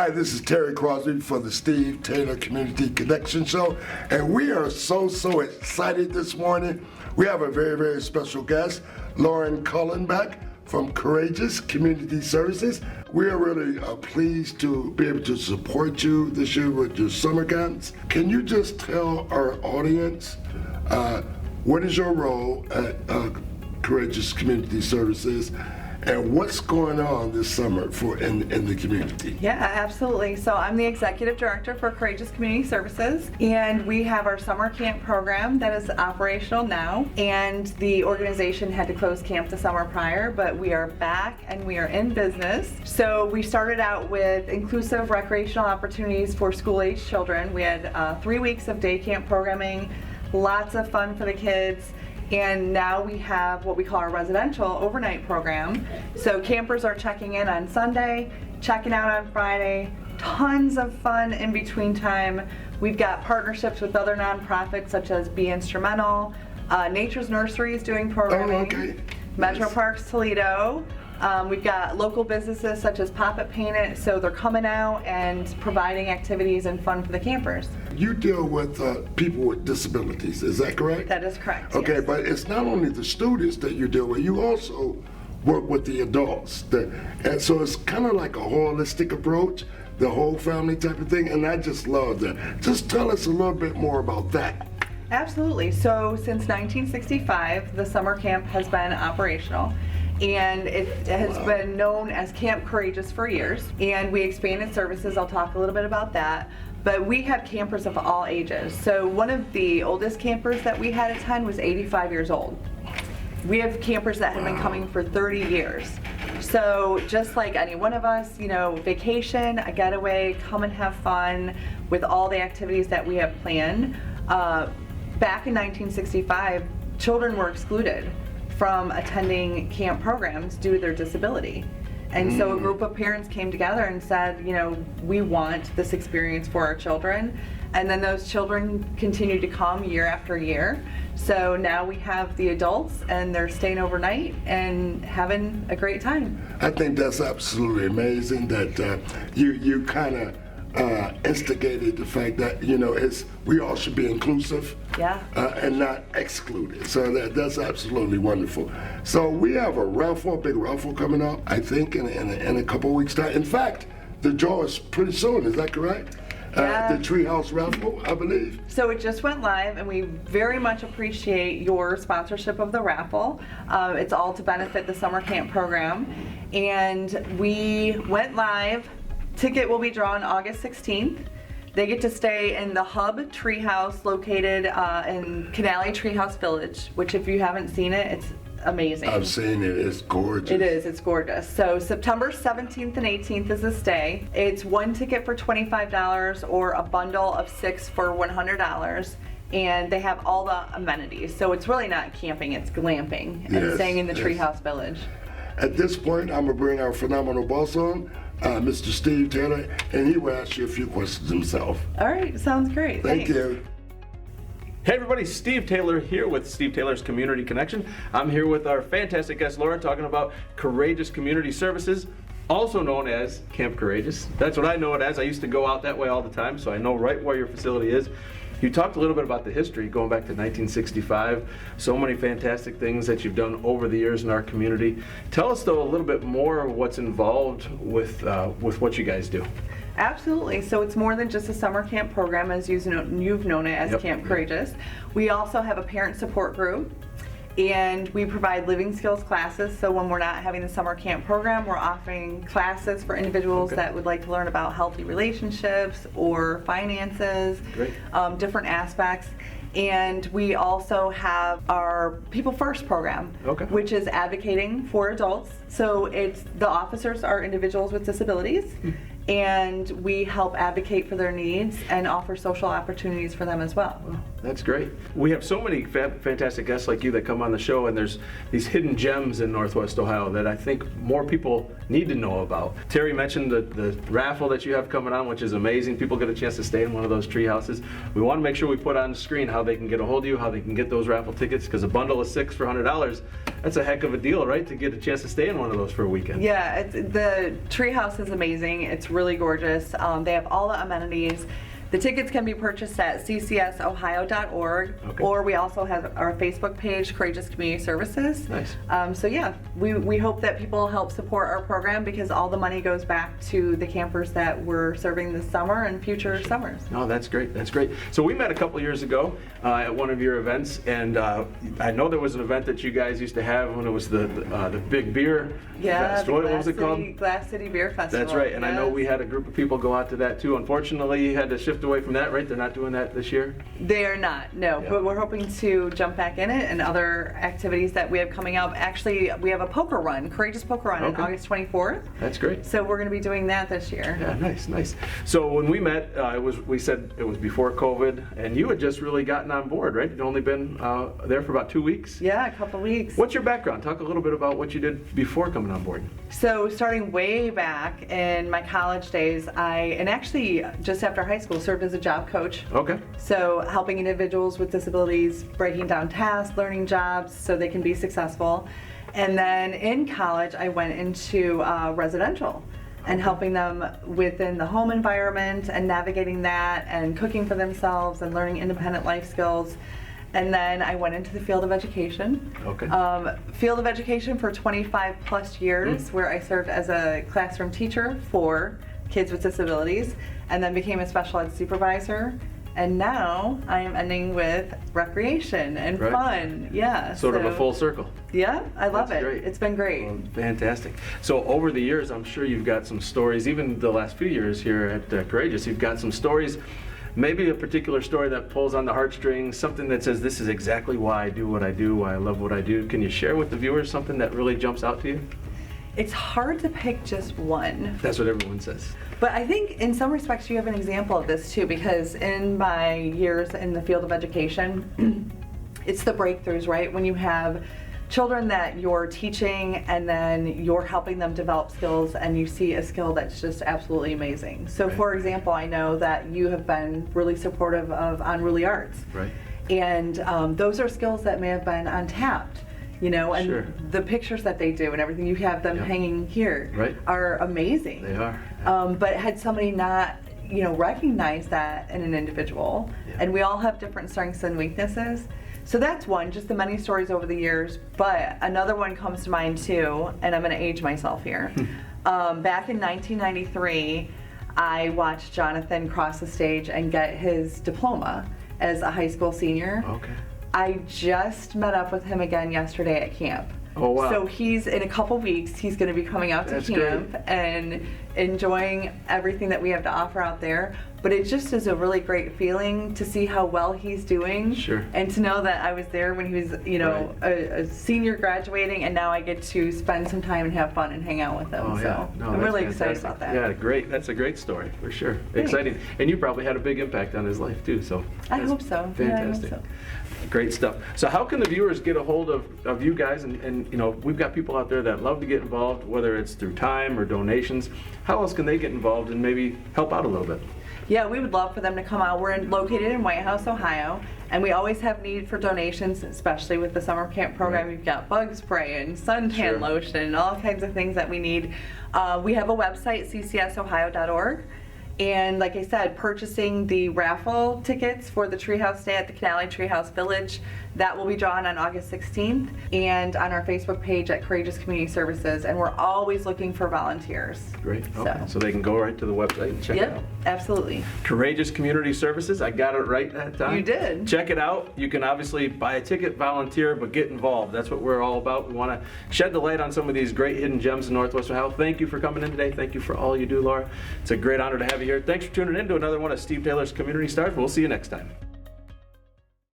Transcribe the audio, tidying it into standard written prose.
Hi, this is Terry Crosby for the Steve Taylor Community Connection Show, and we are so excited this morning. We have a very special guest, Laura Kuhlenbeck from Courageous Community Services. We are really pleased to be able to support you this year with your summer camps. Can you just tell our audience what is your role at Courageous Community Services and what's going on this summer in the community? Yeah, absolutely. So I'm the Executive Director for Courageous Community Services, and we have our summer camp program that is operational now. And the organization had to close camp the summer prior, but we are back and we are in business. So we started out with inclusive recreational opportunities for school-age children. We had 3 weeks of day camp programming, lots of fun for the kids. And now we have what we call our residential overnight program. So campers are checking in on Sunday, checking out on Friday, tons of fun in between time. We've got partnerships with other nonprofits such as Be Instrumental, Nature's Nursery is doing programming, Metro Parks Toledo. We've got local businesses such as Pop It Paint It, so they're coming out and providing activities and fun for the campers. You deal with people with disabilities, is that correct? That is correct. Okay, yes. But it's not only the students that you deal with, you also work with the adults. And so it's kind of like a holistic approach, the whole family type of thing, and I just love that. Just tell us a little bit more about that. Absolutely. So since 1965, the summer camp has been operational. And it has been known as Camp Courageous for years. And we expanded services, I'll talk a little bit about that. But we have campers of all ages. So one of the oldest campers that we had attend was 85 years old. We have campers that have been coming for 30 years. So just like any one of us, you know, vacation, a getaway, come and have fun with all the activities that we have planned. Back in 1965, children were excluded from attending camp programs due to their disability. And so a group of parents came together and said, you know, we want this experience for our children. And then those children continue to come year after year. So now we have the adults and they're staying overnight and having a great time. I think that's absolutely amazing that you kind of instigated the fact that, you know, we all should be inclusive. Yeah. And not excluded. So that's absolutely wonderful. So we have a big raffle coming up, I think, in a couple of weeks' time. In fact, the draw is pretty soon, is that correct? Yeah. The Treehouse raffle, I believe. So it just went live, and we very much appreciate your sponsorship of the raffle. It's all to benefit the summer camp program. And we went live. Ticket will be drawn August 16th. They get to stay in the Hub Treehouse located in Canale Treehouse Village, which if you haven't seen it, it's amazing. I've seen it, it's gorgeous. It is, it's gorgeous. So September 17th and 18th is the stay. It's one ticket for $25 or a bundle of 6 for $100. And they have all the amenities. So it's really not camping, it's glamping and staying in the Treehouse Village. At this point, I'm gonna bring our phenomenal boss on, Mr. Steve Taylor, and he will ask you a few questions himself. All right, sounds great. Thank Thanks. you. Hey everybody, Steve Taylor here with Steve Taylor's Community Connection. I'm here with our fantastic guest Laura talking about Courageous Community Services, also known as Camp Courageous. That's what I know it as. I used to go out that way all the time, so I know right where your facility is. You talked a little bit about the history going back to 1965. So many fantastic things that you've done over the years in our community. Tell us though a little bit more of what's involved with what you guys do. Absolutely. So it's more than just a summer camp program, as you've known it as Camp Courageous. We also have a parent support group, and we provide living skills classes. So when we're not having the summer camp program, we're offering classes for individuals that would like to learn about healthy relationships or finances, different aspects. And we also have our People First program, which is advocating for adults. So the officers are individuals with disabilities, and we help advocate for their needs and offer social opportunities for them as well. That's great. We have so many fantastic guests like you that come on the show, and there's these hidden gems in Northwest Ohio that I think more people need to know about. Terry mentioned the raffle that you have coming on, which is amazing. People get a chance to stay in one of those tree houses. We want to make sure we put on the screen how they can get a hold of you, how they can get those raffle tickets, because a bundle of 6 for $100, that's a heck of a deal, right? To get a chance to stay in one of those for a weekend. Yeah, the tree house is amazing. It's really gorgeous. They have all the amenities. The tickets can be purchased at ccsohio.org, Okay. or we also have our Facebook page, Courageous Community Services. Nice. So yeah, we hope that people help support our program because all the money goes back to the campers that we're serving this summer and future summers. Oh, that's great. That's great. So we met a couple years ago at one of your events, and I know there was an event that you guys used to have when it was the big beer fest. What was it called? Glass City Beer Festival. That's right. And I know Yes. we had a group of people go out to that too. Unfortunately, you had to shift away from that, right? They're not doing that this year? They are not, no, Yeah. but we're hoping to jump back in it and other activities that we have coming up. Actually, we have a poker run, Courageous Poker Run on Okay. August 24th. That's great. So we're going to be doing that this year. Yeah, nice, nice. So when we met, we said it was before COVID, and you had just really gotten on board, right? You'd only been there for about 2 weeks. Yeah, a couple weeks. What's your background? Talk a little bit about what you did before coming on board. So starting way back in my college days, and actually just after high school, served as a job coach. Okay. So helping individuals with disabilities, breaking down tasks, learning jobs so they can be successful. And then in college, I went into residential and helping them within the home environment and navigating that and cooking for themselves and learning independent life skills. And then I went into the field of education. Okay. Field of education for 25 plus years, where I served as a classroom teacher for kids with disabilities, and then became a special ed supervisor. And now I am ending with recreation and Right. fun. Yeah. Sort of a full circle. Yeah, I love That's it. great. It's been great. Well, fantastic. So over the years, I'm sure you've got some stories, even the last few years here at Courageous, you've got some stories, maybe a particular story that pulls on the heartstrings, something that says, this is exactly why I do what I do, why I love what I do. Can you share with the viewers something that really jumps out to you? It's hard to pick just one. That's what everyone says. But I think in some respects you have an example of this too, because in my years in the field of education, it's the breakthroughs, right? When you have children that you're teaching and then you're helping them develop skills and you see a skill that's just absolutely amazing. So Right. for example, I know that you have been really supportive of Unruly Arts. Right. And those are skills that may have been untapped. You know, and Sure. the pictures that they do and everything, you have them Yep. hanging here, Right. are amazing. They are. But had somebody not, recognized that in an individual, Yeah. and we all have different strengths and weaknesses. So that's one, just the many stories over the years. But another one comes to mind too, and I'm going to age myself here. Back in 1993, I watched Jonathan cross the stage and get his diploma as a high school senior. Okay. I just met up with him again yesterday at camp. Oh, wow. So he's in a couple weeks, he's going to be coming out to That's camp great. and enjoying everything that we have to offer out there. But it just is a really great feeling to see how well he's doing. Sure. And to know that I was there when he was, a senior graduating, and now I get to spend some time and have fun and hang out with him. Oh, yeah. So No, I'm that's really excited fantastic. about that. Yeah, great. That's a great story, for sure. Thanks. Exciting. And you probably had a big impact on his life, too, so. I that's hope so. Yeah, I hope Fantastic. so. Great stuff. So how can the viewers get a hold of you guys? And we've got people out there that love to get involved, whether it's through time or donations. How else can they get involved and maybe help out a little bit? Yeah, we would love for them to come out. We're located in White House, Ohio, and we always have need for donations, especially with the summer camp program. Right. We've got bug spray and suntan Sure. lotion and all kinds of things that we need. We have a website, ccsohio.org. And like I said, purchasing the raffle tickets for the Treehouse Day at the Canali Treehouse Village, that will be drawn on August 16th, and on our Facebook page at Courageous Community Services. And we're always looking for volunteers. Great. Okay. So they can go right to the website and check it out. Yep, absolutely. Courageous Community Services. I got it right that time. You did. Check it out. You can obviously buy a ticket, volunteer, but get involved. That's what we're all about. We want to shed the light on some of these great hidden gems in Northwest Ohio. Thank you for coming in today. Thank you for all you do, Laura. It's a great honor to have you here. Thanks for tuning in to another one of Steve Taylor's Community Stars. We'll see you next time.